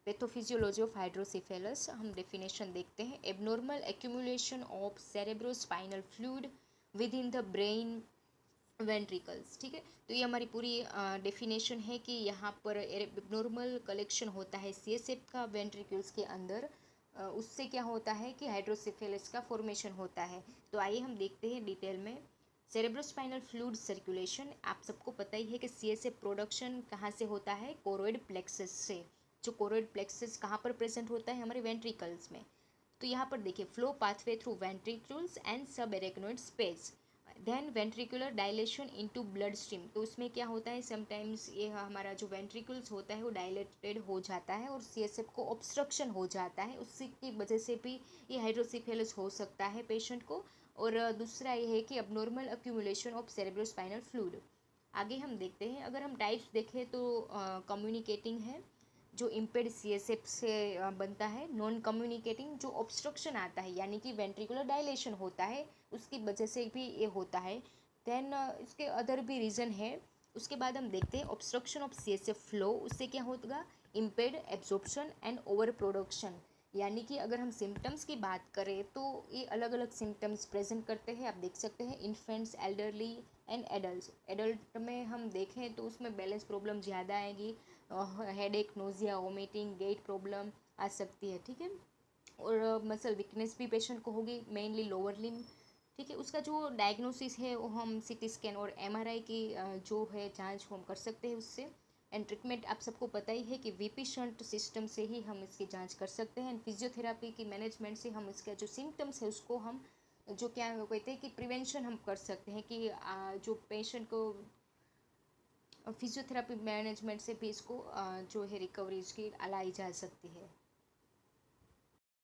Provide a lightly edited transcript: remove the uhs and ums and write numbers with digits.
Pathophysiology of hydrocephalus हम definition देखते हैं। Abnormal accumulation of cerebrospinal fluid with in the brain ventricles. ठीक है, तो ये हमारी पूरी डेफिनेशन है कि यहाँ पर एबनॉर्मल कलेक्शन होता है सीएसएफ का वेंट्रिकल्स के अंदर, उससे क्या होता है कि हाइड्रोसिफेलस का फॉर्मेशन होता है। तो आइए हम देखते हैं डिटेल में। सेरेब्रोस्पाइनल फ्लूइड सर्कुलेशन, आप सबको पता ही है कि सीएसएफ प्रोडक्शन कहाँ से होता है, कोरोइड प्लेक्सस से। जो कोरोइड प्लेक्सस कहाँ पर प्रेजेंट होता है, हमारे वेंट्रिकल्स में। तो यहाँ पर देखिए, flow pathway through ventricles and subarachnoid space, then ventricular dilation into blood stream. तो उसमें क्या होता है, समटाइम्स ये हमारा जो वेंट्रिकल्स होता है वो डायलेटेड हो जाता है और सीएसएफ को ऑब्स्ट्रक्शन हो जाता है, उसी की वजह से भी ये हाइड्रोसिफेलस हो सकता है पेशेंट को। और दूसरा ये है कि abnormal accumulation of cerebrospinal fluid. आगे हम देखते हैं, अगर हम टाइप्स देखें तो कम्युनिकेटिंग है जो इम्पेड सीएसएफ से बनता है, नॉन कम्युनिकेटिंग जो ऑब्स्ट्रक्शन आता है यानी कि वेंट्रिकुलर डायलेशन होता है उसकी वजह से भी ये होता है। देन इसके अदर भी रीज़न है। उसके बाद हम देखते हैं ऑब्स्ट्रक्शन ऑफ सीएसएफ फ्लो, उससे क्या होगा, इम्पेड एब्जॉर्प्शन एंड ओवर प्रोडक्शन। यानी कि अगर हम सिम्टम्स की बात करें तो ये अलग अलग सिम्टम्स प्रेजेंट करते हैं। आप देख सकते हैं infants, elderly and adult. Adult में हम देखें तो उसमें बैलेंस प्रॉब्लम ज़्यादा आएगी, headache, nausea, vomiting, gait problem आ सकती है। ठीक है, और मसल वीकनेस भी पेशेंट को होगी, मेनली लोअर लिम्ब। ठीक है, उसका जो डायग्नोसिस है वो हम सीटी स्कैन और एमआरआई की जो है जांच हम कर सकते हैं उससे। एंड ट्रीटमेंट आप सबको पता ही है कि वीपी शंट सिस्टम से ही हम इसकी जांच कर सकते हैं। एंड फिजियोथेरापी की मैनेजमेंट से हम इसका जो सिम्टम्स है उसको हम जो क्या कहते हैं कि प्रिवेंशन हम कर सकते हैं कि जो पेशेंट को फिजियोथेरापी मैनेजमेंट से भी इसको जो है रिकवरी इसकी लाई जा सकती है।